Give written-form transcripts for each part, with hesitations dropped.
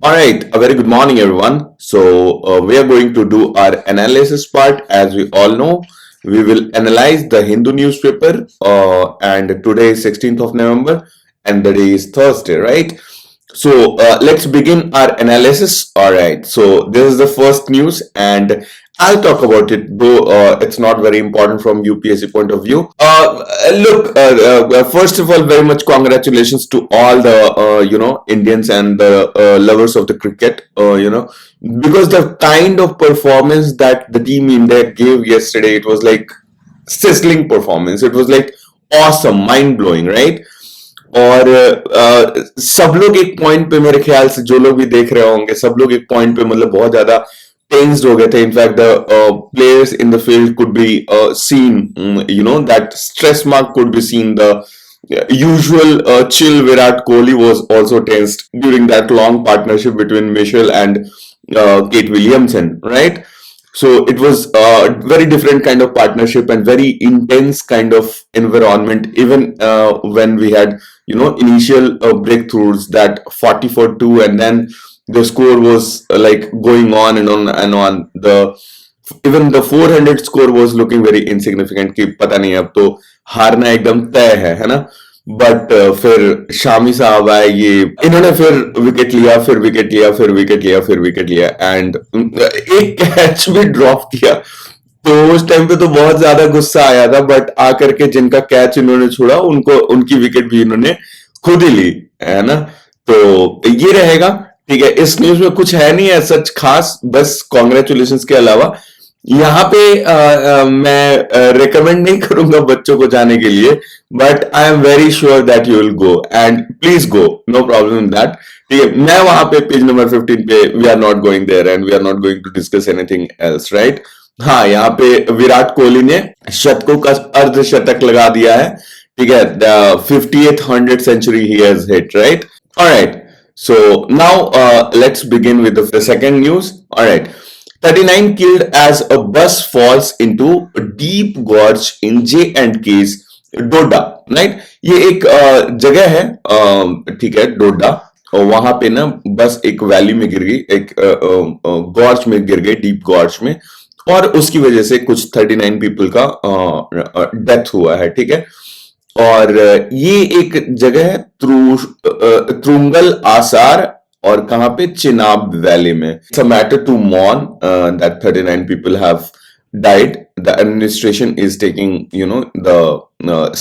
All right, a very good morning, everyone. We are going to do our analysis part. As we all know, we will analyze the Hindu newspaper, and today is 16th of November, and the day is Thursday, right? Let's begin our analysis. All right, so this is the first news, and I'll talk about it, though it's not very important from UPSC point of view. First of all, very much congratulations to all the Indians and the lovers of the cricket. Because the kind of performance that the team India gave yesterday, it was like sizzling performance. It was like awesome, mind blowing, right? और सब लोग एक point पे मेरे ख्याल से जो लोग भी देख रहे होंगे सब लोग एक पॉइंट पे मतलब बहुत ज्यादा टेंस्ड हो गए थे in fact the players in the field could be seen that stress mark could be seen the usual chill Virat Kohli was also tensed during that long partnership between Mitchell and Kate Williamson, right? So it was a very different kind of partnership and very intense kind of environment. Even when we had, initial breakthroughs that 40 for 2, and then the score was like going on and on and on. Even the 400 score was looking very insignificant. कि पता नहीं अब तो हारना एकदम तय है ना? बट फिर शामी साहब आए, ये इन्होंने फिर विकेट लिया, फिर विकेट लिया, फिर विकेट लिया, फिर विकेट लिया, एंड एक कैच भी ड्रॉप किया. तो उस टाइम पे तो बहुत ज्यादा गुस्सा आया था, बट आकर के जिनका कैच इन्होंने छोड़ा उनको उनकी विकेट भी इन्होंने खुद ही ली, है ना? तो ये रहेगा. ठीक है, इस न्यूज में कुछ है नहीं है सच खास, बस कॉन्ग्रेचुलेशंस के अलावा यहाँ पे मैं रिकमेंड नहीं करूंगा बच्चों को जाने के लिए, but I am very sure that you will go and please go, no problem in that. ठीक है, मैं वहां पे पेज नंबर 15 पे we are not going there and we are not going to discuss anything else, right? हाँ, यहाँ पे विराट कोहली ने शतकों का अर्धशतक लगा दिया है. ठीक है, the 50th century he has hit, right? Alright, so now let's begin with the second news. All right, 39 killed as a bus falls into a deep gorge in J&K's Doda, right? ये एक जगह है, ठीक है, डोडा, और वहां पे ना बस एक वैली में गिर गई, एक गॉर्ज में गिर गई, डीप गॉर्ज में, और उसकी वजह से कुछ 39 पीपल का डेथ हुआ है. ठीक है, और ये एक जगह है त्रुंगल आसार, और कहां पे? चिनाब वैली में. It's a matter to mourn that 39 people have died. The administration is taking the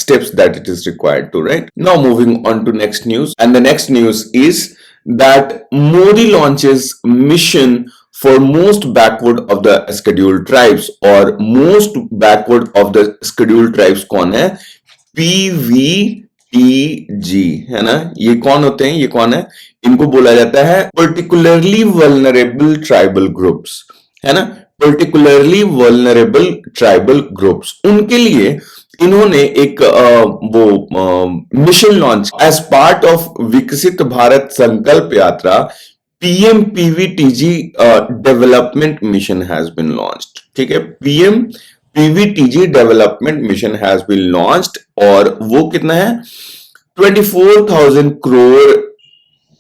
steps that it is required to, right? Now moving on to next news, and the next news is that Modi launches mission for most backward of the scheduled tribes, or most backward of the scheduled tribes कौन है? PVTG, है ना? ये कौन होते हैं? ये कौन है? इनको बोला जाता है पर्टिकुलरली वल्नरेबल ट्राइबल ग्रुप्स, है ना? पर्टिकुलरली वल्नरेबल ट्राइबल ग्रुप्स, उनके लिए इन्होंने एक mission launch as part of Viksit Bharat Sankalp Yatra. PM PVTG development mission has been launched. ठीक है, PM PVTG development mission has been launched, और वो कितना है? 24,000 करोड़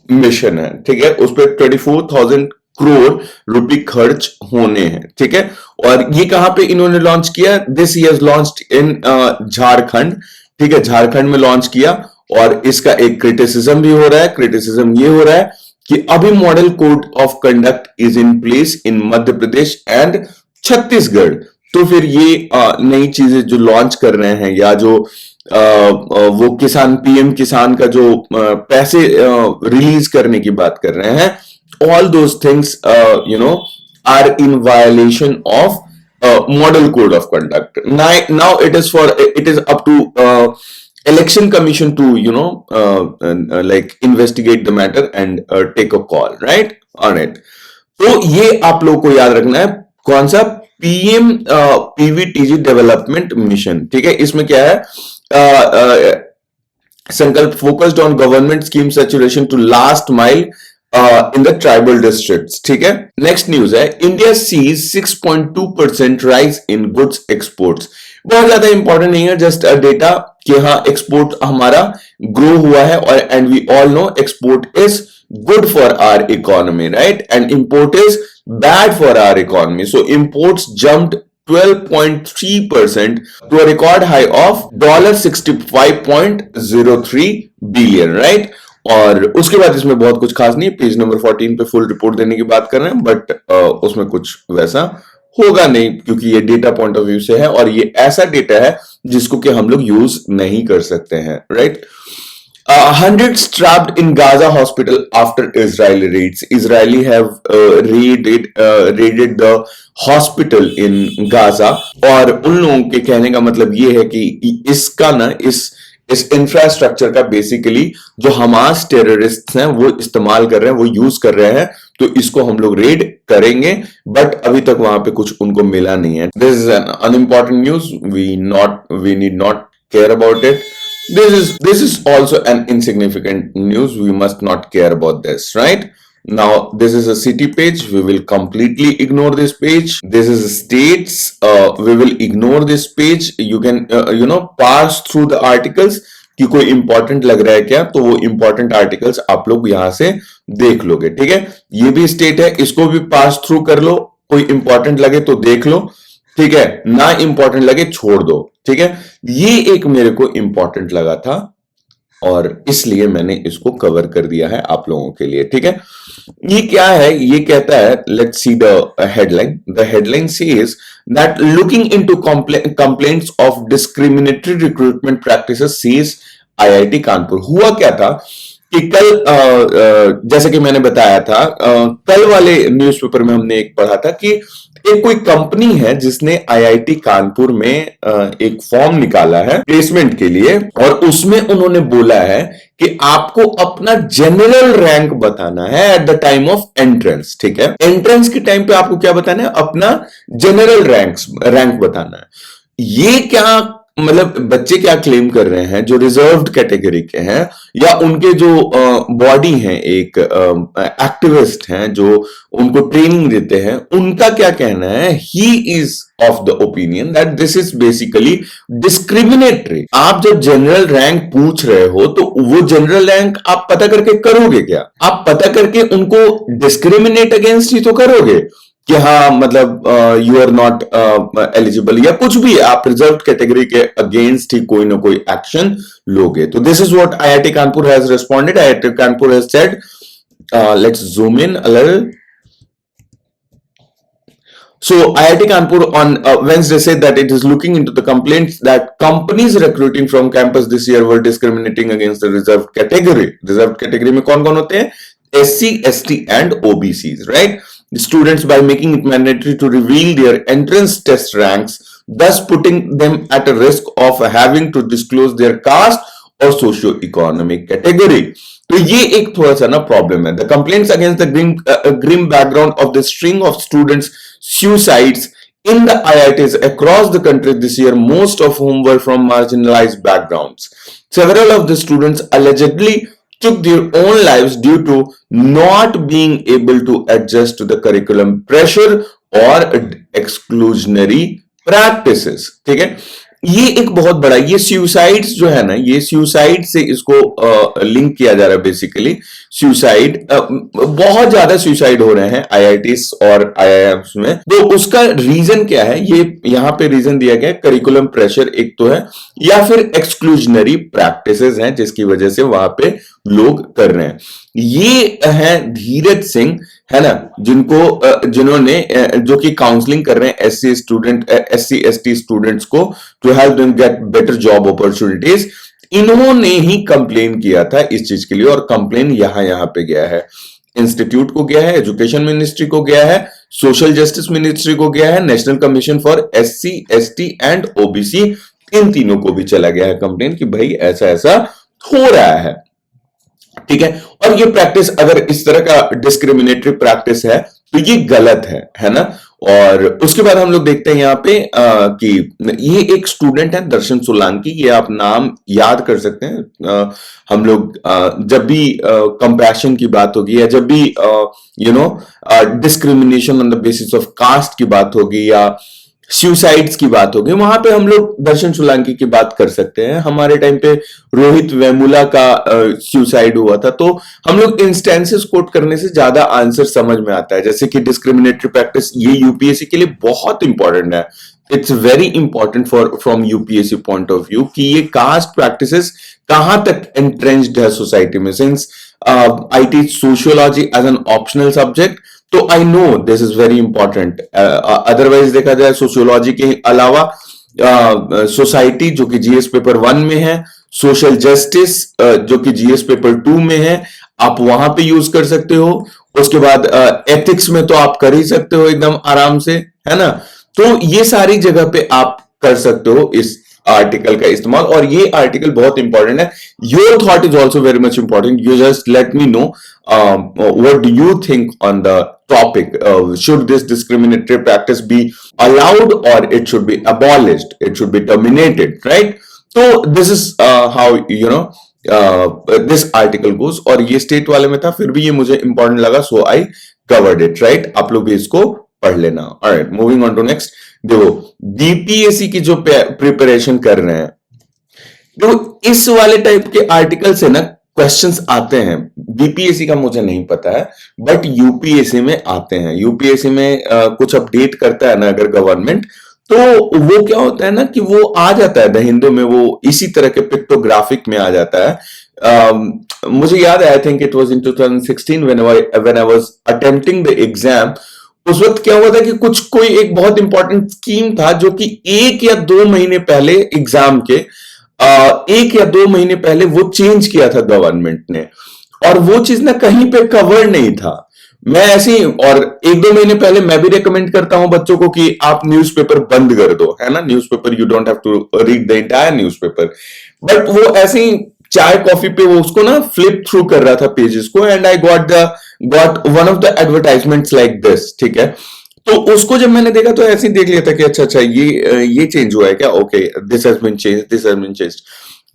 मिशन है. ठीक है, उस पर 24,000 करोड़ रुपए खर्च होने हैं. ठीक है, और ये कहां पे इन्होंने लॉन्च किया? This he has launched in Jharkhand. ठीक है, झारखंड में लॉन्च किया, और इसका एक क्रिटिसिज्म भी हो रहा है. क्रिटिसिज्म ये हो रहा है कि अभी model code of conduct is in place in Madhya Pradesh and Chhattisgarh. तो फिर ये नई चीजें जो लॉन्च कर रहे हैं, या जो वो किसान, पीएम किसान का जो पैसे रिलीज करने की बात कर रहे हैं, all those things are in violation of model code of conduct. Now it is up to election commission to like investigate the matter and take a call, right? All right, तो ये आप लोगों को याद रखना है. कौन सा? PM PVTG development mission. ठीक है, इसमें क्या है? Sankalp focused on government scheme saturation to last mile in the tribal districts. ठीक है, नेक्स्ट न्यूज है India sees 6.2% rise in goods exports. बहुत ज्यादा इंपॉर्टेंट नहीं है, जस्ट अ डेटा कि हाँ एक्सपोर्ट हमारा ग्रो हुआ है, और and we all know export is good for our economy, right? And import is bad for our economy. So imports jumped 12.3% to a record high of $65.03 billion, right? और उसके बाद इसमें बहुत कुछ खास नहीं है, पेज नंबर 14 पे फुल रिपोर्ट देने की बात कर रहे हैं, बट उसमें कुछ वैसा होगा नहीं क्योंकि ये डेटा पॉइंट ऑफ व्यू से है और ये ऐसा डेटा है जिसको कि हम लोग यूज नहीं कर सकते हैं, right? Hundreds trapped in Gaza hospital after Israeli raids. Israeli have raided the hospital in Gaza. और उन लोगों के कहने का मतलब ये है कि इसका ना इस इंफ्रास्ट्रक्चर का बेसिकली जो हमास टेररिस्ट हैं वो इस्तेमाल कर रहे हैं, वो यूज कर रहे हैं, तो इसको हम लोग रेड करेंगे, बट अभी तक वहां पे कुछ उनको मिला नहीं है. This is an unimportant news. We need not care about it. This is also an insignificant news. We must not care about this, right? Now, this is a city page. We will completely ignore this page. This is states. We will ignore this page. You can, pass through the articles. कि कोई important लग रहा है क्या, तो वो important articles आप लोग यहां से देख लोगे, ठीक है? ये भी स्टेट है, इसको भी पास थ्रू कर लो. कोई इंपॉर्टेंट लगे तो देख लो, ठीक है? ना इंपॉर्टेंट लगे छोड़ दो, ठीक है? ये एक मेरे को इंपॉर्टेंट लगा था और इसलिए मैंने इसको कवर कर दिया है आप लोगों के लिए, ठीक है? ये क्या है? ये कहता है, let's see the headline. The headline says that looking into complaints of discriminatory recruitment practices says IIT Kanpur. हुआ क्या था कि कल जैसे कि मैंने बताया था, कल वाले न्यूज़पेपर में हमने एक पढ़ा था कि एक कोई कंपनी है जिसने आईआईटी कानपुर में एक फॉर्म निकाला है प्लेसमेंट के लिए, और उसमें उन्होंने बोला है कि आपको अपना जनरल रैंक बताना है at the time of entrance, ठीक है? एंट्रेंस के टाइम पे आपको क्या बताना है? अपना जनरल रैंक बताना है. ये क्या मतलब बच्चे क्या क्लेम कर रहे हैं जो रिजर्व्ड कैटेगरी के हैं या उनके जो बॉडी हैं, एक एक्टिविस्ट हैं जो उनको ट्रेनिंग देते हैं, उनका क्या कहना है? He is of the opinion that this is basically discriminatory. आप जब जनरल रैंक पूछ रहे हो तो वो जनरल रैंक आप पता करके करोगे क्या? आप पता करके उनको डिस्क्रिमिनेट अगेंस्ट ही तो करोगे कि हाँ मतलब यू आर नॉट एलिजिबल या कुछ भी, आप रिजर्व कैटेगरी के अगेंस्ट ही कोई ना कोई एक्शन लोगे. तो this is what IIT Kanpur has responded. IIT Kanpur has said, let's zoom in a little. So IIT Kanpur on Wednesday said that it is looking into the complaints that companies recruiting from campus this year were discriminating against the reserved category. Reserved category में कौन कौन होते हैं? SC, ST and OBCs, right? The students by making it mandatory to reveal their entrance test ranks, thus putting them at a risk of having to disclose their caste or socio-economic category. तो ये एक थोड़ा सा ना problem है. The complaints against the grim background of the string of students suicides in the IITs across the country this year, most of whom were from marginalized backgrounds. Several of the students allegedly took their own lives due to not being able to adjust to the curriculum pressure or exclusionary practices. ठीक है? ये एक बहुत बड़ा, ये suicides जो है ना, ये सुसाइड से इसको लिंक किया जा रहा है. बेसिकली सुसाइड, बहुत ज्यादा सुसाइड हो रहे हैं आईआईटीज और आईआईएम्स में. तो उसका रीजन क्या है? ये यहां पे रीजन दिया गया है, करिकुलम प्रेशर एक तो है, या फिर एक्सक्लूजनरी प्रैक्टिसेस हैं जिसकी वजह से वहां पे लोग कर रहे हैं. ये है धीरज सिंह, है ना, जिन्होंने जो कि काउंसलिंग कर रहे हैं एससी एसटी स्टूडेंट्स को to help them get better job opportunities. इन्होंने ही कंप्लेन किया था इस चीज के लिए, और कंप्लेन यहां पे गया है. इंस्टीट्यूट को गया है, एजुकेशन मिनिस्ट्री को गया है, सोशल जस्टिस मिनिस्ट्री को गया है, national commission for SC, ST and OBC, इन तीनों को भी चला गया है कंप्लेन कि भाई ऐसा ऐसा हो रहा है. ठीक है? और ये प्रैक्टिस, अगर इस तरह का डिस्क्रिमिनेटरी प्रैक्टिस है तो ये गलत है ना. और उसके बाद हम लोग देखते हैं यहाँ पे कि ये एक स्टूडेंट है दर्शन सोलंकी. ये आप नाम याद कर सकते हैं. हम लोग जब भी कंपैशन की बात होगी या जब भी discrimination on the basis of caste की बात होगी या सुसाइड्स की बात होगी, वहां पे हम लोग दर्शन सोलंकी की बात कर सकते हैं। हमारे टाइम पे रोहित वेमुला का सुसाइड हुआ था, तो हम लोग इंस्टेंसेस कोट करने से ज्यादा आंसर समझ में आता है। जैसे कि डिस्क्रिमिनेटरी प्रैक्टिस, ये यूपीएससी के लिए बहुत इंपॉर्टेंट है। It's very important for from UPSC point of view कि ये कास्ट प्रैक्टिसेस कहां तक एंट्रेंच्ड है सोसाइटी में। Since I teach sociology as an optional subject, तो I know this is very important. Otherwise देखा जाए सोशियोलॉजी के अलावा सोसाइटी जो कि जीएस पेपर 1 में है, सोशल जस्टिस जो कि जीएस पेपर 2 में है, आप वहां पे यूज कर सकते हो। उसके बाद एथिक्स में तो आप कर ही सकते हो एकदम आराम से, है ना। तो ये सारी जगह पे आप कर सकते हो इस आर्टिकल का इस्तेमाल, और ये आर्टिकल बहुत इंपॉर्टेंट है। Your thought is also very much important. You just let me know what do you think on the topic. Should this discriminatory practice be allowed, or it should be abolished, it should be terminated, right? So this is how this article goes, और ये state वाले में था, फिर भी ये मुझे important लगा, so I covered it, right. आप लोग भी इसको पढ़ लेना। Alright, moving on to next. देखो, बीपीएससी की जो प्रिपरेशन कर रहे हैं, देखो इस वाले टाइप के आर्टिकल से ना क्वेश्चंस आते हैं। बीपीएससी का मुझे नहीं पता है, बट यूपीएससी में आते हैं। यूपीएससी में कुछ अपडेट करता है ना अगर गवर्नमेंट, तो वो क्या होता है ना कि वो आ जाता है द हिंदू में, वो इसी तरह के पिक्टोग्राफिक में आ जाता है। मुझे याद है, I think it was in 2016 when I was attempting the exam. उस वक्त क्या हुआ था कि कोई एक बहुत इंपॉर्टेंट स्कीम था जो कि 1 या 2 महीने पहले एग्जाम के 1 या 2 महीने पहले वो चेंज किया था गवर्नमेंट ने, और वो चीज ना कहीं पे कवर नहीं था। मैं ऐसे ही, और 1-2 महीने पहले मैं भी रेकमेंड करता हूं बच्चों को कि आप न्यूज़पेपर बंद कर दो, है ना। Newspaper, you don't have to read the entire newspaper, but वो ऐसे ही चाय कॉफी पे वो उसको ना फ्लिप थ्रू कर रहा था पेजेस को, and I got one of the advertisements like this, ठीक है। तो उसको जब मैंने देखा तो ऐसे ही देख लिया था कि अच्छा ये चेंज हुआ है क्या, okay, this has been change, this has been change.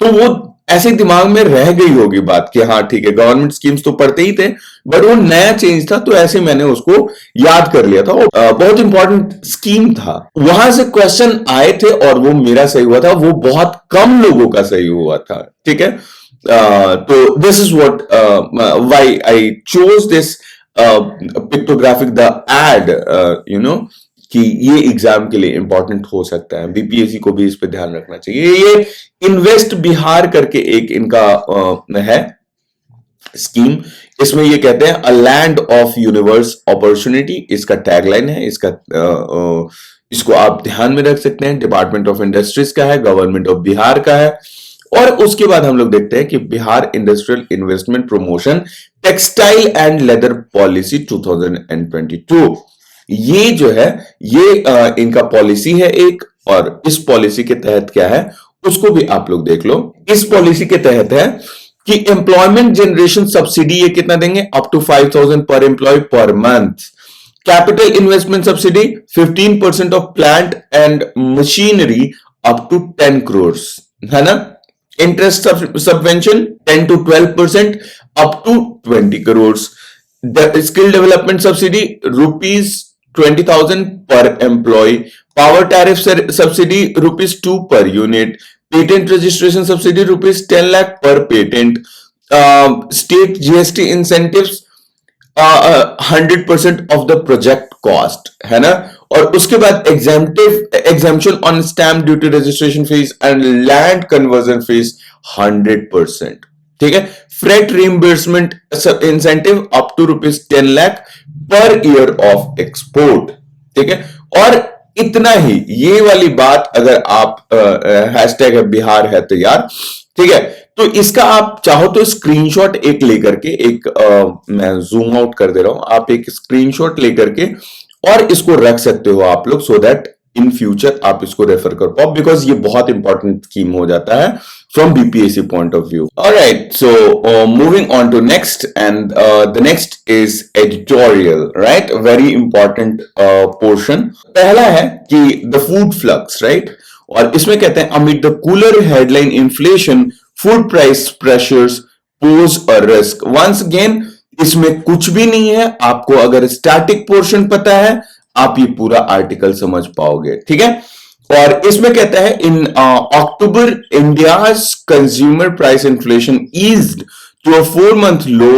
तो वो ऐसे दिमाग में रह गई होगी बात कि हाँ ठीक है, गवर्नमेंट स्कीम्स तो पढ़ते ही थे, बट वो नया चेंज था, तो ऐसे मैंने उसको याद कर लिया था। बहुत इंपॉर्टेंट स्कीम था, वहां से क्वेश्चन आए थे, और वो मेरा सही हुआ था, वो बहुत कम लोगों का सही हुआ था, ठीक है। तो this is what why I chose this pictographic the ad, कि ये एग्जाम के लिए इंपॉर्टेंट हो सकता है। बीपीएससी को भी इस पे ध्यान रखना चाहिए। ये इन्वेस्ट बिहार करके एक इनका है स्कीम, इसमें ये कहते हैं a land of universe opportunity, इसका टैगलाइन है। इसको आप ध्यान में रख सकते हैं। डिपार्टमेंट ऑफ इंडस्ट्रीज का है, गवर्नमेंट ऑफ बिहार का है। और उसके बाद हम लोग देखते हैं कि Bihar industrial investment promotion textile and leather policy 2022, ये जो है ये इनका पॉलिसी है एक, और इस पॉलिसी के तहत क्या है उसको भी आप लोग देख लो। इस पॉलिसी के तहत है कि एम्प्लॉयमेंट जनरेशन सब्सिडी ये कितना देंगे, up to 5,000 per employ per month. Capital investment subsidy 15% of plant and machinery up to 10 crore, है ना। Interest subvention 10 to 12% up to 20 crore. Skill development subsidy ₹20,000 per employee. Power tariff subsidy ₹2 per unit. Patent registration subsidy ₹10 lakh per patent. State GST incentives 100% of the project cost, है ना। और उसके बाद exemption on stamp duty registration fees and land conversion fees 100%, ठीक है। Freight reimbursement incentive up to ₹10 lakh per year of export, ठीक है। और इतना ही, ये वाली बात अगर आप हैशटैग है बिहार है तैयार, ठीक है, तो इसका आप चाहो तो स्क्रीनशॉट एक लेकर के मैं जूम आउट कर दे रहा हूं, आप एक स्क्रीनशॉट लेकर के और इसको रख सकते हो आप लोग, सो दैट इन फ्यूचर आप इसको रेफर कर पाओ, बिकॉज ये बहुत इंपॉर्टेंट स्कीम हो जाता है from BPSC point of view. All right, so moving on to next, and the next is editorial, right? Very important portion. पहला है कि the food flux, right? और इसमें कहते हैं amid the cooler headline inflation, food price pressures pose a risk. Once again, इसमें कुछ भी नहीं है। आपको अगर स्टैटिक पोर्शन पता है, आप ये पूरा आर्टिकल समझ पाओगे, ठीक है। और इसमें कहता है in October India's consumer price inflation eased to a 4 month low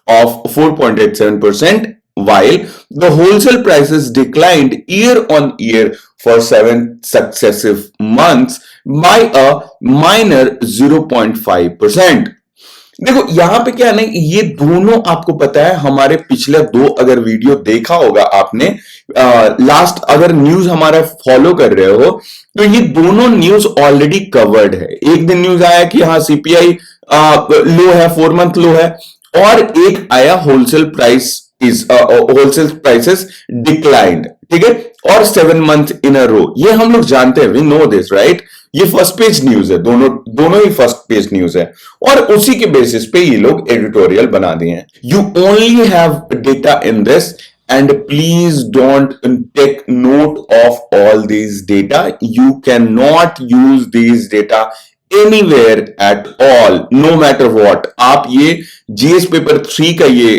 of 4.87%, while the wholesale prices declined year on year for 7 successive months by a minor 0.5%। देखो यहां पे क्या है ना, ये दोनों आपको पता है, हमारे पिछले 2 अगर वीडियो देखा होगा आपने, लास्ट अगर न्यूज हमारा फॉलो कर रहे हो तो ये दोनों न्यूज ऑलरेडी कवर्ड है। एक दिन न्यूज आया कि हाँ सीपीआई लो है, 4 month लो है, और एक आया होलसेल प्राइसेस डिक्लाइंड, ठीक है, और 7 month इन अ रो। ये हम लोग जानते हैं, वी नो दिस राइट। ये फर्स्ट पेज न्यूज है, दोनों ही फर्स्ट पेज न्यूज है, और उसी के बेसिस पे ये लोग एडिटोरियल बना दिए हैं। You only have data in this and please don't take note of all these data. You cannot use these data anywhere at all, no matter what। आप ये जीएस पेपर 3 का ये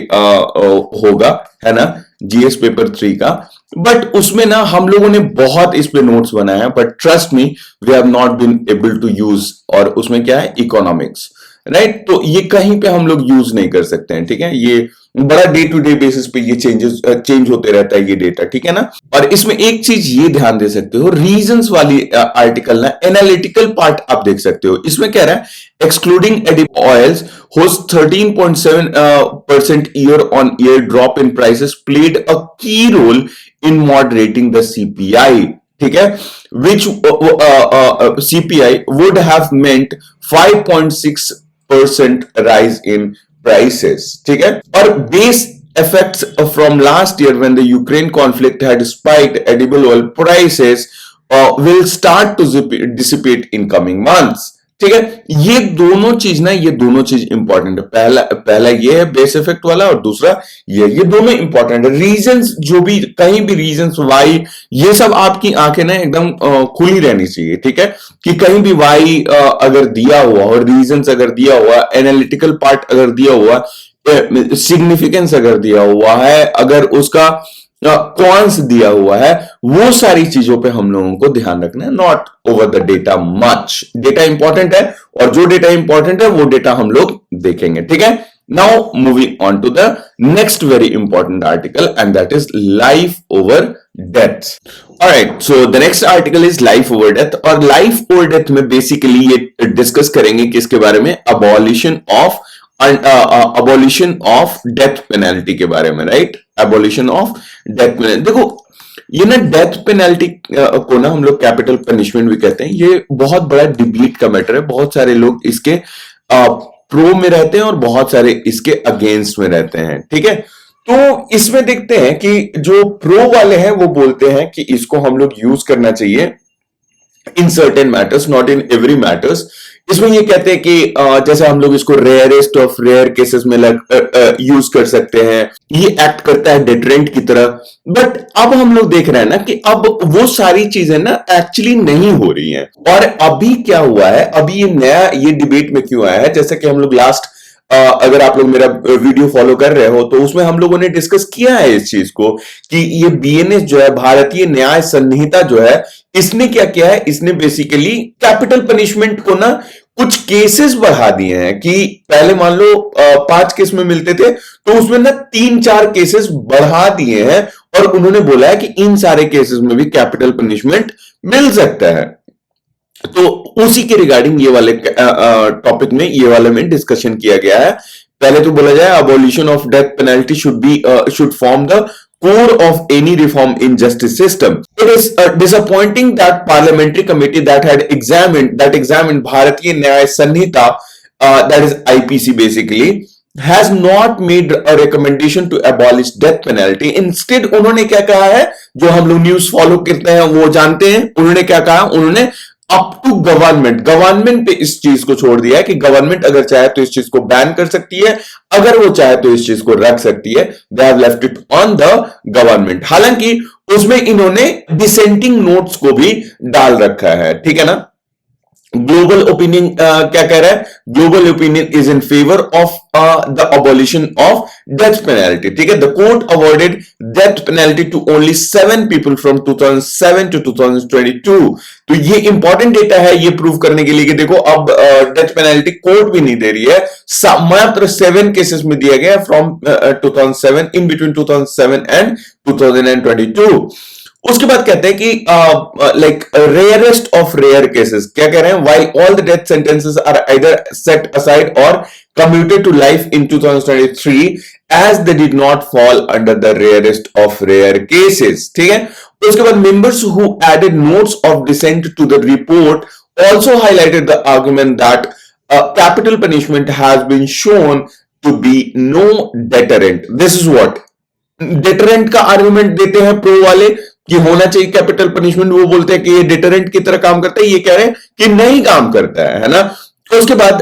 होगा, है ना, जीएस पेपर 3 का, बट उसमें ना हम लोगों ने बहुत इस पे नोट्स बनाए हैं, but trust me we have not been able to use. और उसमें क्या है, इकोनॉमिक्स, राइट। तो ये कहीं पे हम लोग यूज नहीं कर सकते हैं, ठीक है। ये बड़ा डे टू डे बेसिस पे ये चेंज होते रहता है ये डेटा, ठीक है ना। और इसमें एक चीज ये ध्यान दे सकते हो, रीजंस वाली आर्टिकल ना एनालिटिकल पार्ट आप देख सकते हो। इसमें कह रहा है excluding edible oils whose 13.7% year on year drop in prices played a key role in moderating the CPI, ठीक है, which CPI would have meant 5.6% rise in prices, ठीक है। और base effects from last year when the Ukraine conflict had spiked edible oil prices will start to dissipate in coming months, ठीक है। ये दोनों चीज ना, ये दोनों चीज इंपॉर्टेंट है। पहला ये है बेस इफेक्ट वाला, और दूसरा ये दोनों इंपॉर्टेंट है। रीजंस जो भी, कहीं भी रीजंस वाई, ये सब आपकी आंखें ना एकदम खुली रहनी चाहिए, ठीक है, कि कहीं भी वाई अगर दिया हुआ और रीजंस अगर दिया हुआ, एनालिटिकल पार्ट अगर दिया हुआ, सिग्निफिकेंस अगर दिया हुआ है, अगर उसका कौन दिया हुआ है, वो सारी चीजों पे हम लोगों को ध्यान रखना है, not over the data much. Data important है, और जो डेटा इंपॉर्टेंट है वो डेटा हम लोग देखेंगे, ठीक है। Now moving on to the next very important article, and that is life over death. Alright, so the next article is life over death. और लाइफ ओवर डेथ में बेसिकली ये डिस्कस करेंगे किसके बारे में, अबॉलिशन ऑफ डेथ पेनल्टी के बारे में, right. Abolition of death penalty. देखो ये ना डेथ पेनल्टी को ना हम लोग कैपिटल पनिशमेंट भी कहते हैं। ये बहुत बड़ा डिबेट का मैटर है, बहुत सारे लोग इसके प्रो में रहते हैं और बहुत सारे इसके अगेंस्ट में रहते हैं, ठीक है। तो इसमें देखते हैं कि जो प्रो वाले हैं वो बोलते हैं कि इसको हम लोग यूज करना चाहिए in certain matters, not in every matters. इसमें ये कहते हैं कि जैसे हम लोग इसको रेयरेस्ट ऑफ रेयर केसेस में यूज कर सकते हैं, ये एक्ट करता है डिटरेंट की तरह। बट अब हम लोग देख रहे हैं ना कि अब वो सारी चीजें ना एक्चुअली नहीं हो रही हैं। और अभी क्या हुआ है, अभी ये नया ये डिबेट में क्यों आया है, जैसे कि हम लोग लास्ट अगर आप लोग मेरा वीडियो फॉलो कर रहे हो तो उसमें हम लोगों ने डिस्कस किया है इस चीज को कि ये बीएनएस जो है, भारतीय न्याय संहिता जो है, इसने क्या किया है, इसने बेसिकली कैपिटल पनिशमेंट को ना कुछ केसेस बढ़ा दिए हैं। कि पहले मान लो 5 केस में मिलते थे, तो उसमें ना 3-4 केसेस बढ़ा दिए हैं, और उन्होंने बोला है कि इन सारे केसेस में भी कैपिटल पनिशमेंट मिल सकता है। तो उसी के रिगार्डिंग ये वाले टॉपिक में, ये वाले में डिस्कशन किया गया है। पहले तो बोला जाए abolition of death penalty should form the core of any reform in justice system. It is disappointing that parliamentary committee that examined Bharatiya Nyaya Sanhita, that is IPC basically, has not made a recommendation to abolish death penalty. Instead उन्होंने क्या कहा है, जो हम लोग news follow करते हैं वो जानते हैं, उन्होंने क्या कहा, उन्होंने अप टू गवर्नमेंट पे इस चीज को छोड़ दिया है कि गवर्नमेंट अगर चाहे तो इस चीज को बैन कर सकती है, अगर वो चाहे तो इस चीज को रख सकती है। They have left it on the government. हालांकि उसमें इन्होंने डिसेंटिंग नोट्स को भी डाल रखा है, ठीक है ना। ग्लोबल ओपिनियन क्या कह रहा है? Global opinion is in favour of the abolition of death penalty. ठीक है, the court awarded death penalty to only 7 people from 2007 to 2022. तो ये इंपॉर्टेंट डेटा है ये प्रूव करने के लिए कि देखो अब डेथ पेनल्टी कोर्ट भी नहीं दे रही है, मात्र 7 केसेस में दिया गया फ्रॉम 2007, इन बिटवीन 2007 एंड 2022. उसके बाद कहते हैं कि like rarest of rare cases, क्या कह रहे हैं? While all the death sentences are either set aside or commuted to life in 2023 as they did not fall under the rarest of rare cases. ठीक है, उसके बाद members who added notes of dissent to the report also highlighted the argument that capital punishment has been shown to be no deterrent. This is what deterrent का argument देते हैं pro वाले कि होना चाहिए कैपिटल पनिशमेंट, वो बोलते हैं कि ये डिटरेंट की तरह काम करता है, ये कह रहे हैं कि नहीं काम करता है ना. तो उसके बाद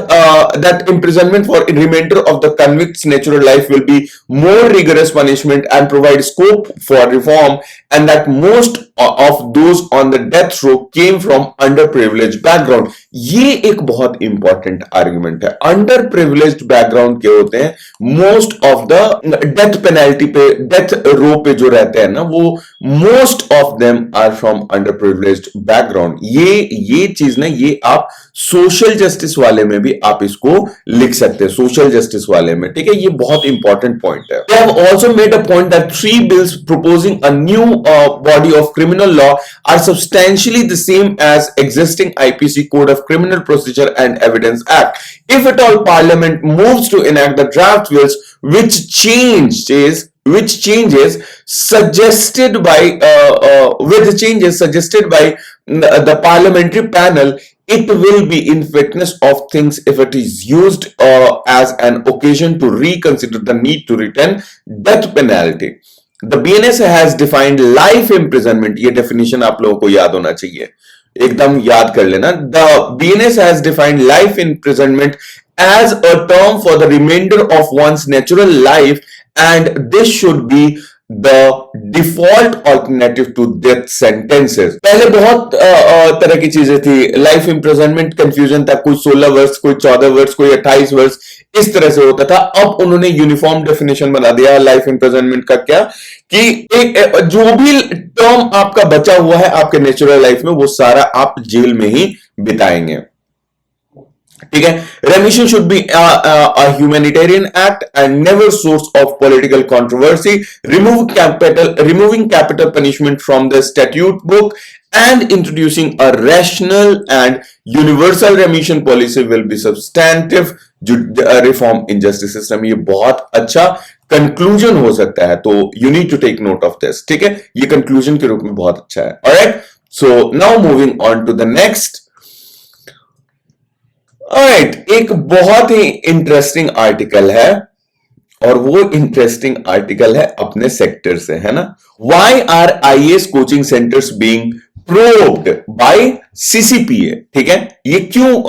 that imprisonment for reminder of the convicts natural life will be more rigorous punishment and provide scope for reform and that most of those on the death row came from under privilege background. ये एक बहुत important argument है. Under privilege background के होते हैं most of the death penalty पे, death row पे जो रहते हैं ना, वो most of them are from under privilege background. ये चीज ना, ये आप सोशल जस्टिस वाले में भी आप इसको लिख सकते हैं, सोशल जस्टिस वाले में. ठीक है, ये बहुत इंपॉर्टेंट पॉइंट है. They have also made a point that 3 bills proposing a new body of criminal law are substantially the same as existing IPC Code of Criminal Procedure and Evidence Act. If at all Parliament moves to enact the draft bills, which changes suggested by with changes suggested by the parliamentary panel, it will be in fitness of things if it is used as an occasion to reconsider the need to retain death penalty. The BNS has defined life imprisonment. ये definition आप लोगों को याद होना चाहिए, एकदम याद कर लेना. The BNS has defined life imprisonment as a term for the remainder of one's natural life, and this should be the default alternative to death sentences. पहले बहुत तरह की चीजें थी, लाइफ इंप्रिजनमेंट कंफ्यूजन था, कोई 16 वर्ष, कोई 14 वर्ष, कोई 28 वर्ष, इस तरह से होता था. अब उन्होंने यूनिफॉर्म डेफिनेशन बना दिया लाइफ इंप्रिजनमेंट का, क्या कि एक जो भी टर्म आपका बचा हुआ है आपके नेचुरल लाइफ में, वो सारा आप जेल में ही बिताएंगे. ठीक है, remission should be a humanitarian act and never source of political controversy. Removing capital punishment from the statute book and introducing a rational and universal remission policy will be substantive reform in justice system. ये बहुत अच्छा conclusion हो सकता है, तो you need to take note of this. ठीक है, ये कंक्लूजन के रूप में बहुत अच्छा है. Alright, so now moving on to the next. Alright, एक बहुत ही इंटरेस्टिंग आर्टिकल है, और वो इंटरेस्टिंग आर्टिकल है अपने सेक्टर से, है ना. Why are IAS coaching centres being probed by CCPA? ठीक है, ये क्यों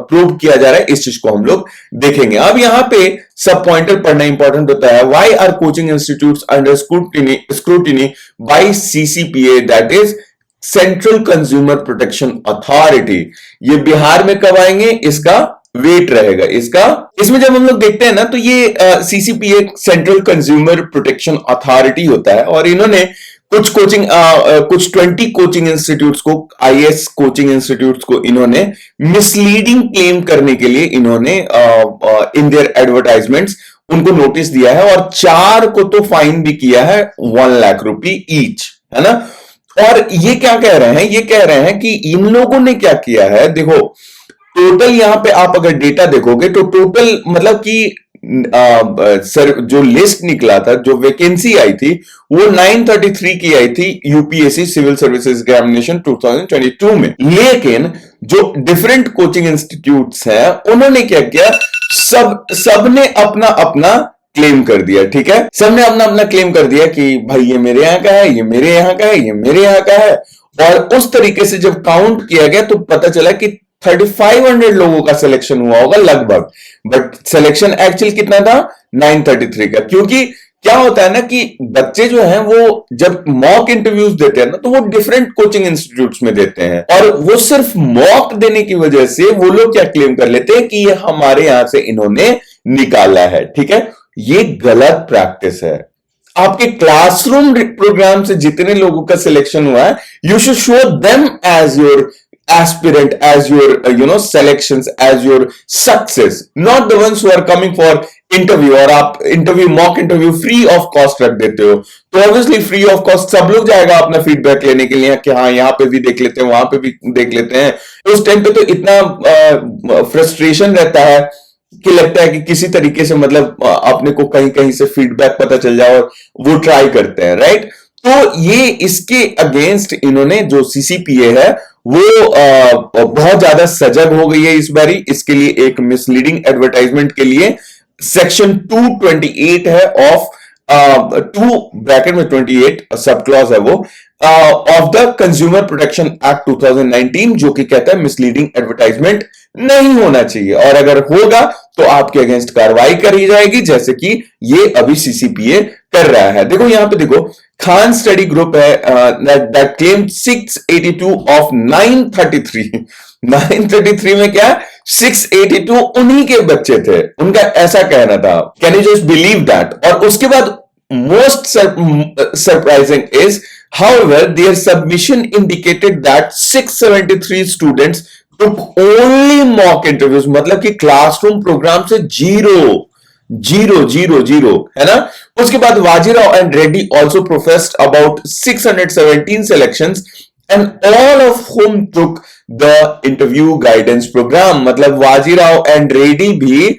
प्रूव किया जा रहा है, इस चीज को हम लोग देखेंगे. अब यहां पे सब पॉइंटर पढ़ना इंपॉर्टेंट होता है. Why are coaching institutes under scrutiny by CCPA, that is central consumer protection authority? ये बिहार में कब आएंगे, इसका वेट रहेगा इसका. इसमें जब हम लोग देखते हैं ना, तो ये CCPA central consumer protection authority होता है, और इन्होंने कुछ 20 कोचिंग इंस्टीट्यूट्स को, IAS कोचिंग इंस्टीट्यूट्स को इन्होंने मिसलीडिंग क्लेम करने के लिए इन्होंने इन देयर एडवर्टाइजमेंट्स उनको नोटिस दिया है, और 4 को तो फाइन भी किया है 1 लाख रुपए ईच, है ना. और ये क्या कह रहे हैं, ये कह रहे हैं कि इन लोगों ने क्या किया है, देखो टोटल यहां पे आप अगर डेटा देखोगे तो टोटल मतलब कि सर जो लिस्ट निकला था, जो वैकेंसी आई थी, वो 933 की आई थी यूपीएससी सिविल सर्विसेज एग्जामिनेशन 2022 में. लेकिन जो डिफरेंट कोचिंग इंस्टीट्यूट्स हैं, उन्होंने क्या किया, सबने अपना अपना क्लेम कर दिया. ठीक है, सबने अपना अपना क्लेम कर दिया कि भाई ये मेरे यहाँ का है, ये मेरे यहाँ का है, ये मेरे यहाँ का है. और उस तरीके से जब काउंट किया गया तो पता चला कि 3500 लोगों का सिलेक्शन हुआ होगा लगभग, बट सिलेक्शन एक्चुअल कितना था, 933 का. क्योंकि क्या होता है ना कि बच्चे जो हैं वो जब मॉक इंटरव्यूज देते हैं ना तो वो डिफरेंट कोचिंग इंस्टीट्यूट्स में देते हैं, और वो सिर्फ मॉक देने की वजह से वो लोग क्या क्लेम कर लेते हैं कि ये हमारे यहां से इन्होंने निकाला है। ठीक है, ये गलत प्रैक्टिस है। आपके क्लासरूम प्रोग्राम से जितने लोगों का सिलेक्शन हुआ है, you should show them as your aspirant, as your selections, as your success, not the ones who are coming for interview. और आप interview, mock interview free of cost रख देते हो, तो ऑब्वियसली फ्री ऑफ कॉस्ट सब लोग जाएगा अपना फीडबैक लेने के लिए कि हाँ यहाँ पे भी देख लेते हैं, वहां पे भी देख लेते हैं। उस टाइम पे तो इतना फ्रस्ट्रेशन रहता है कि लगता है कि किसी तरीके से मतलब अपने को कहीं कहीं से फीडबैक पता चल जाए, और वो ट्राई करते हैं, राइट। तो ये इसके अगेंस्ट इन्होंने जो सीसीपीए है वो बहुत ज्यादा सजग हो गई है इस बारी। इसके लिए एक मिसलीडिंग एडवर्टाइजमेंट के लिए सेक्शन 228 है ऑफ 2 सब क्लॉज है वो of the consumer protection act 2019, जो कि कहता है मिसलीडिंग एडवर्टाइजमेंट नहीं होना चाहिए, और अगर होगा तो आपके अगेंस्ट कार्रवाई करी जाएगी, जैसे कि ये अभी सीसीपीए कर रहा है। देखो यहां पे देखो, खान स्टडी ग्रुप है दैट क्लेम 682 ऑफ 933 933 में क्या 682 उन्हीं के बच्चे थे, उनका ऐसा कहना था। Can you just believe that? और उसके बाद most surprising is however their submission indicated that 673 students took only mock interviews, मतलब कि क्लासरूम प्रोग्राम से जीरो जीरो जीरो जीरो है ना। उसके बाद Bajirao and Reddy also professed about 617 selections and all of whom took the interview guidance program। मतलब Bajirao and Reddy भी,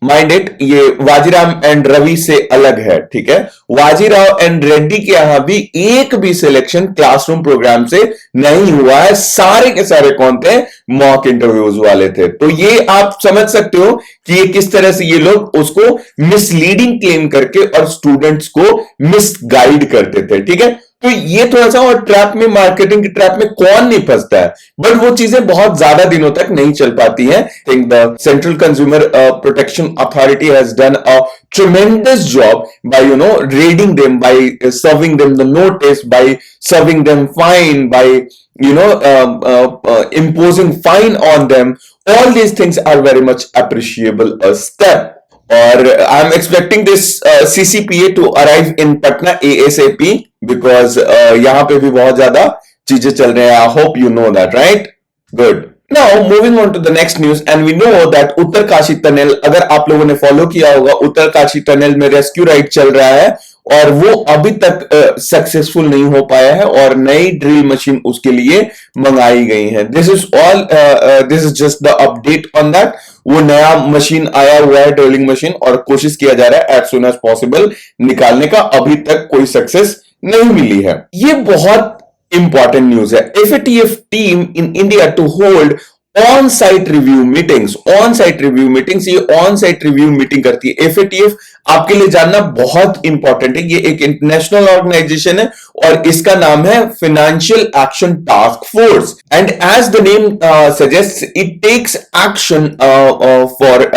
mind it, ये वाजीराव एंड रवि से अलग है, ठीक है। वाजीराव एंड रेड्डी के यहां भी एक भी सिलेक्शन क्लासरूम प्रोग्राम से नहीं हुआ है, सारे के सारे कौन थे? मॉक इंटरव्यूज वाले थे। तो ये आप समझ सकते हो कि ये किस तरह से ये लोग उसको मिसलीडिंग क्लेम करके और स्टूडेंट्स को मिसगाइड करते थे, ठीक है। तो ये थोड़ा सा, और ट्रैप में, मार्केटिंग की ट्रैप में कौन नहीं फंसता है, बट वो चीजें बहुत ज्यादा दिनों तक नहीं चल पाती हैं। Think the central consumer protection authority has done a tremendous job by raiding them, by serving them the notice, by serving them fine, by imposing fine on them. All these things are very much appreciable a step. और I am expecting this CCPA to arrive in Patna ASAP, because यहां पे भी बहुत ज्यादा चीजें चल रहे हैं। I hope you know that, right? Good. Now moving on to the next news, and we know that Uttarkashi tunnel, अगर आप लोगों ने फॉलो किया होगा, उत्तरकाशी टनल में रेस्क्यू राइड चल रहा है और वो अभी तक सक्सेसफुल नहीं हो पाया है, और नई ड्रिल मशीन उसके लिए मंगाई गई है। This is just the update on that. वो नया मशीन आया हुआ है, ड्रिलिंग मशीन, और कोशिश किया जा रहा है एज सुन एज पॉसिबल निकालने का। अभी तक कोई सक्सेस नहीं मिली है। ये बहुत इंपॉर्टेंट न्यूज है। FATF team in India to hold on site review meetings. On site review meetings, ये ऑन साइट रिव्यू मीटिंग करती है। एफएटीएफ आपके लिए जानना बहुत इंपॉर्टेंट है, ये एक इंटरनेशनल ऑर्गेनाइजेशन है और इसका नाम है financial action task force. And as the name suggest, it takes action for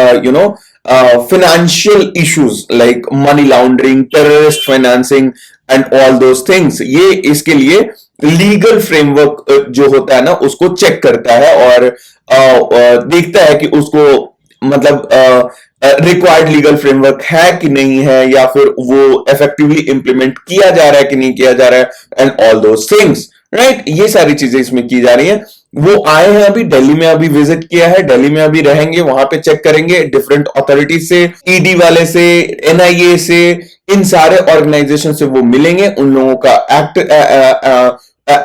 financial issues like money laundering, terrorist financing and all those things। ये इसके लिए लीगल फ्रेमवर्क जो होता है ना उसको चेक करता है और देखता है कि उसको मतलब रिक्वायर्ड लीगल फ्रेमवर्क है कि नहीं है, या फिर वो इफेक्टिवली इंप्लीमेंट किया जा रहा है कि नहीं किया जा रहा है, and all those things, right. ये सारी चीजें इसमें की जा रही हैं। वो आए हैं अभी दिल्ली में, अभी विजिट किया है, दिल्ली में अभी रहेंगे, वहां पे चेक करेंगे डिफरेंट अथॉरिटीज से, ईडी वाले से, एनआईए से, इन सारे ऑर्गेनाइजेशन से वो मिलेंगे, उन लोगों का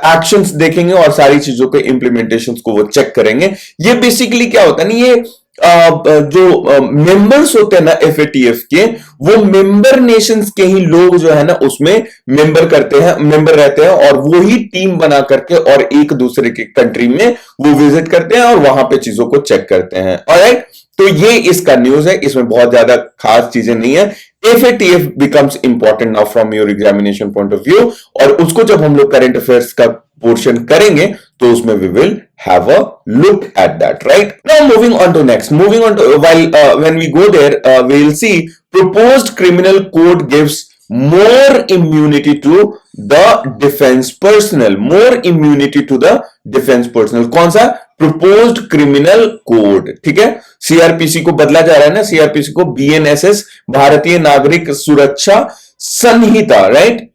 एक्शंस देखेंगे और सारी चीजों के इंप्लीमेंटेशंस को वो चेक करेंगे। ये बेसिकली क्या होता है ना, ये जो मेंबर्स होते हैं ना एफएटीएफ के, वो मेंबर नेशंस के ही लोग जो है ना उसमें मेंबर रहते हैं, और वो ही टीम बना करके और एक दूसरे के कंट्री में वो विजिट करते हैं और वहां पे चीजों को चेक करते हैं। ऑलराइट, तो ये इसका न्यूज है, इसमें बहुत ज्यादा खास चीजें नहीं है। FATF becomes important now from your examination point of view, और उसको जब हम लोग करंट अफेयर्स का पोर्शन करेंगे तो उसमें we will have a look at that, right? Now moving on to next, when we go there, we will see proposed criminal code gives more immunity to the defense personnel, more immunity to the defense personnel. कौन सा? proposed criminal code, ठीक है, CrPC को बदला जा रहा है ना, सीआरपीसी को बीएनएसएस, भारतीय नागरिक सुरक्षा संहिता, right,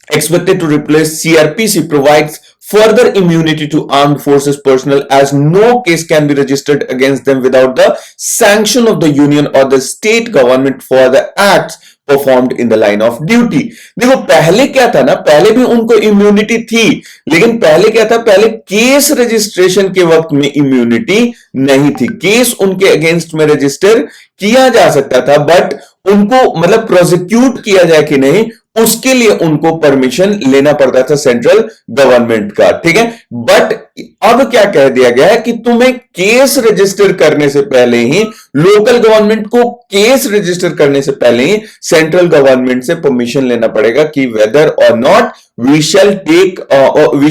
expected to replace CRPC, provides further immunity to armed forces personnel as no case can be registered against them without the sanction of the union or the state government for the acts performed in the line of duty. देखो पहले क्या था ना, पहले भी उनको immunity थी, लेकिन पहले क्या था, पहले केस रजिस्ट्रेशन के वक्त में इम्यूनिटी नहीं थी, केस उनके अगेंस्ट में रजिस्टर किया जा सकता था, बट उनको मतलब प्रोसिक्यूट किया जाए कि नहीं, उसके लिए उनको परमिशन लेना पड़ता था सेंट्रल गवर्नमेंट का, ठीक है। बट अब क्या कह दिया गया है कि तुम्हें केस रजिस्टर करने से पहले ही, लोकल गवर्नमेंट को केस रजिस्टर करने से पहले ही सेंट्रल गवर्नमेंट से परमिशन लेना पड़ेगा कि whether or not we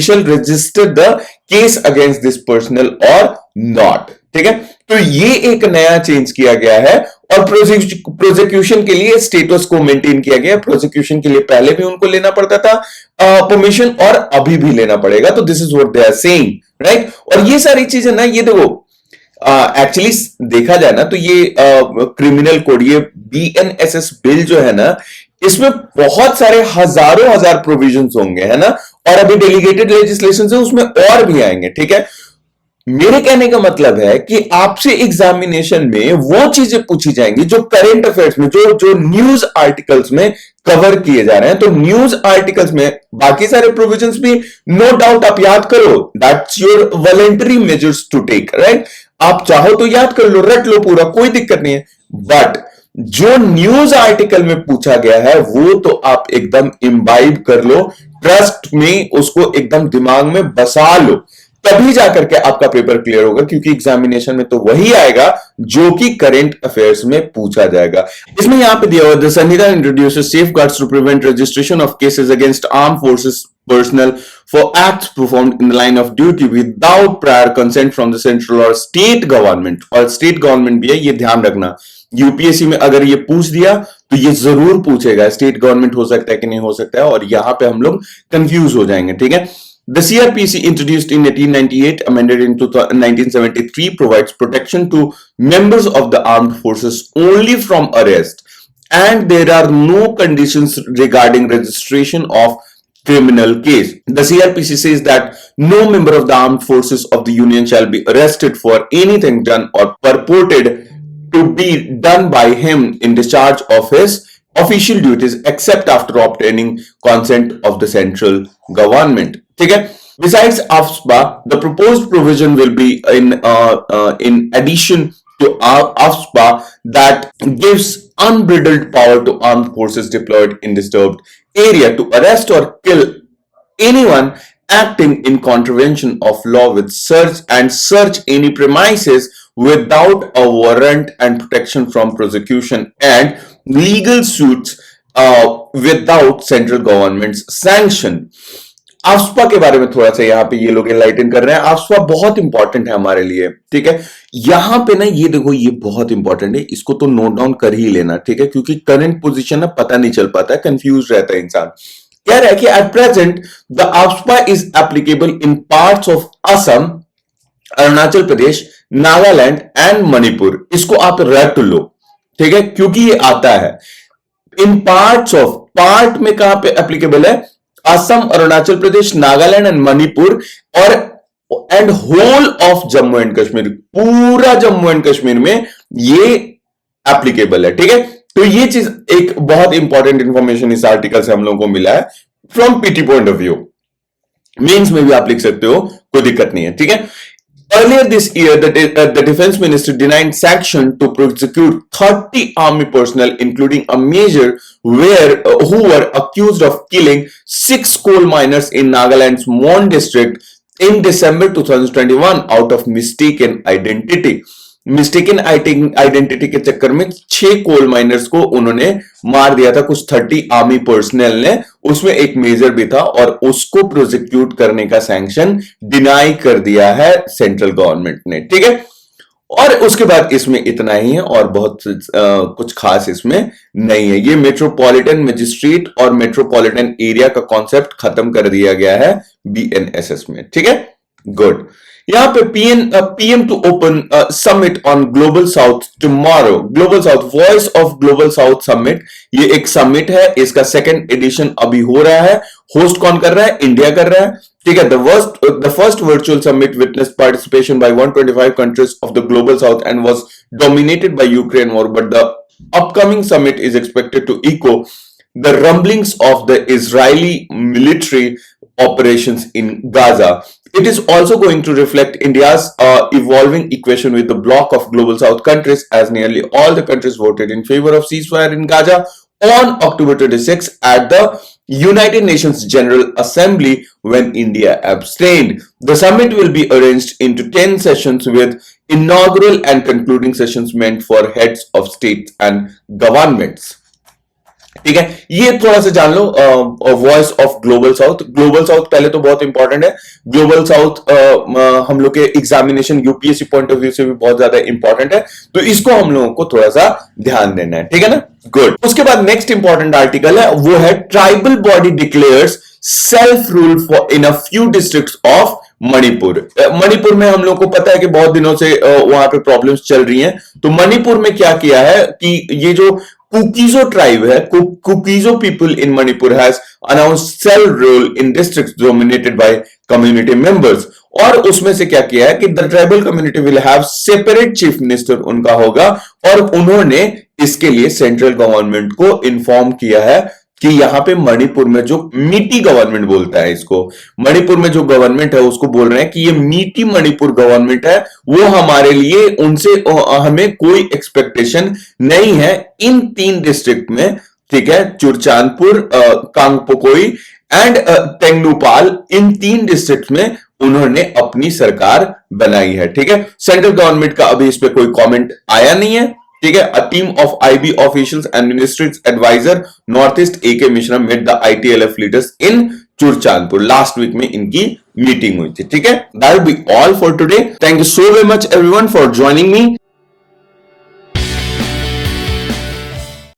shall register the case against this personal or not, ठीक है। तो ये एक नया चेंज किया गया है और प्रोसिक्यूशन के लिए स्टेटस को मेंटेन किया गया। प्रोसिक्यूशन के लिए पहले भी उनको लेना पड़ता था परमिशन और अभी भी लेना पड़ेगा। तो this is what they are saying, right. और ये सारी चीजें ना, ये देखो एक्चुअली देखा जाए ना तो ये क्रिमिनल कोड, ये बीएनएसएस बिल जो है ना, इसमें बहुत सारे हजारों हजार प्रोविजंस होंगे, है ना, और अभी डेलीगेटेड लेजिस्लेशन है उसमें और भी आएंगे, ठीक है। मेरे कहने का मतलब है कि आपसे एग्जामिनेशन में वो चीजें पूछी जाएंगी जो करंट अफेयर्स में, जो न्यूज आर्टिकल्स में कवर किए जा रहे हैं। तो न्यूज आर्टिकल्स में बाकी सारे प्रोविजंस भी नो डाउट आप याद करो, that's your voluntary measures to take, right. आप चाहो तो याद कर लो, रट लो पूरा, कोई दिक्कत नहीं है। बट जो न्यूज आर्टिकल में पूछा गया है वो तो आप एकदम इम्बाइब कर लो, ट्रस्ट में उसको एकदम दिमाग में बसा लो, तभी जाकर के आपका पेपर क्लियर होगा, क्योंकि एग्जामिनेशन में तो वही आएगा जो कि करंट अफेयर्स में पूछा जाएगा। इसमें यहां पे दिया हुआ the Sanhita introduces safeguards to prevent registration of cases against arm forces personnel for acts performed in the line of duty without prior consent from the central or state government। और state government भी है, ये ध्यान रखना, UPSC में अगर ये पूछ दिया तो ये जरूर पूछेगा स्टेट गवर्नमेंट हो सकता है कि नहीं हो सकता है, और यहां पे हम लोग कंफ्यूज हो जाएंगे, ठीक है। The CRPC, introduced in 1898, amended in 1973, provides protection to members of the armed forces only from arrest, and there are no conditions regarding registration of criminal case. The CRPC says that no member of the armed forces of the Union shall be arrested for anything done or purported to be done by him in discharge of his official duties except after obtaining consent of the central government, ठीक है। Besides AFSPA, the proposed provision will be in addition to AFSPA that gives unbridled power to armed forces deployed in disturbed area to arrest or kill anyone acting in contravention of law with search any premises without a warrant and protection from prosecution and legal suits without central government's sanction। AFSPA के बारे में थोड़ा सा यहाँ पे ये लोग enlighten कर रहे हैं। आफ्सपा बहुत इंपॉर्टेंट है हमारे लिए, ठीक है। यहां पे ना ये देखो, ये बहुत इंपॉर्टेंट है, इसको तो नोट डाउन कर ही लेना, ठीक है, क्योंकि करंट पोजीशन ना पता नहीं चल पाता है, कंफ्यूज रहता है इंसान। कह रहा है कि at present the AFSPA is applicable in parts of Assam, Arunachal Pradesh, Nagaland and Manipur. इसको आप रट लो, ठीक है, क्योंकि ये आता है इन पार्ट्स ऑफ, पार्ट में कहां पे एप्लीकेबल है, असम, अरुणाचल प्रदेश, नागालैंड एंड मणिपुर, और and whole of Jammu and Kashmir, पूरा जम्मू एंड कश्मीर में ये एप्लीकेबल है, ठीक है। तो ये चीज एक बहुत इंपॉर्टेंट इंफॉर्मेशन इस आर्टिकल से हम लोगों को मिला है from PT point of view. Mains में भी आप लिख सकते हो, कोई दिक्कत नहीं है, ठीक है। Earlier this year, the defense minister denied sanction to prosecute 30 army personnel, including a major, who were accused of killing 6 coal miners in Nagaland's Mon district in December 2021 out of mistaken identity। Mistaken identity के चक्कर में 6 coal miners को उन्होंने मार दिया था, कुछ 30 army personnel ने, उसमें एक मेजर भी था, और उसको प्रोसिक्यूट करने का सैंक्शन डिनाई कर दिया है सेंट्रल गवर्नमेंट ने, ठीक है। और उसके बाद इसमें इतना ही है और बहुत कुछ खास इसमें नहीं है। ये मेट्रोपॉलिटन मजिस्ट्रेट और मेट्रोपॉलिटन एरिया का कॉन्सेप्ट खत्म कर दिया गया है बीएनएसएस में, ठीक है, गुड। यहाँ पे PM to open summit on global south tomorrow. Global south, voice of global south summit, ये एक समिट है, इसका सेकंड एडिशन अभी हो रहा है। होस्ट कौन कर रहा है? इंडिया कर रहा है, ठीक है। The first virtual summit witnessed participation by 125 countries of the global south and was dominated by Ukraine war, but the upcoming summit is expected to echo the rumblings of the Israeli military operations in Gaza. It is also going to reflect India's evolving equation with the bloc of global south countries, as nearly all the countries voted in favor of ceasefire in Gaza on October 26 at the United Nations General Assembly when India abstained. The summit will be arranged into 10 sessions with inaugural and concluding sessions meant for heads of states and governments. ठीक है, ये थोड़ा सा जान लो voice of global South. Global South पहले तो बहुत इंपॉर्टेंट है। ग्लोबल साउथ हम लोग के examination UPSC point of view से भी बहुत ज्यादा इंपॉर्टेंट है, तो इसको हम लोगों को थोड़ा सा ध्यान देना है, ठीक है ना, गुड। उसके बाद नेक्स्ट इंपॉर्टेंट आर्टिकल है, वो है tribal body declares self rule for in a few districts of Manipur. Manipur में हम लोग को पता है कि बहुत दिनों से वहां पे प्रॉब्लम्स चल रही हैं, तो मणिपुर में क्या किया है कि ये जो कुकीजो ट्राइब है, Kuki Zo people in Manipur has announced self rule in districts dominated by community members. और उसमें से क्या किया है कि the tribal community will have separate chief minister उनका होगा, और उन्होंने इसके लिए सेंट्रल गवर्नमेंट को इन्फॉर्म किया है कि यहां पे मणिपुर में जो मीटी गवर्नमेंट बोलता है इसको, मणिपुर में जो गवर्नमेंट है उसको बोल रहे हैं कि ये मीटी मणिपुर गवर्नमेंट है, वो हमारे लिए उनसे हमें कोई एक्सपेक्टेशन नहीं है इन 3 डिस्ट्रिक्ट में, ठीक है, चुरचांदपुर, कांगपोकोई एंड तेंगनुपाल, इन 3 डिस्ट्रिक्ट में उन्होंने अपनी सरकार बनाई है, ठीक है। सेंट्रल गवर्नमेंट का अभी इस पे कोई कमेंट आया नहीं है, ठीक है। A team of IB officials and ministry adviser north east AK Mishra met the ITLF leaders in Churachandpur. Last week में इनकी मीटिंग हुई थी, ठीक है। That will be all for today. Thank you so very much everyone for joining me.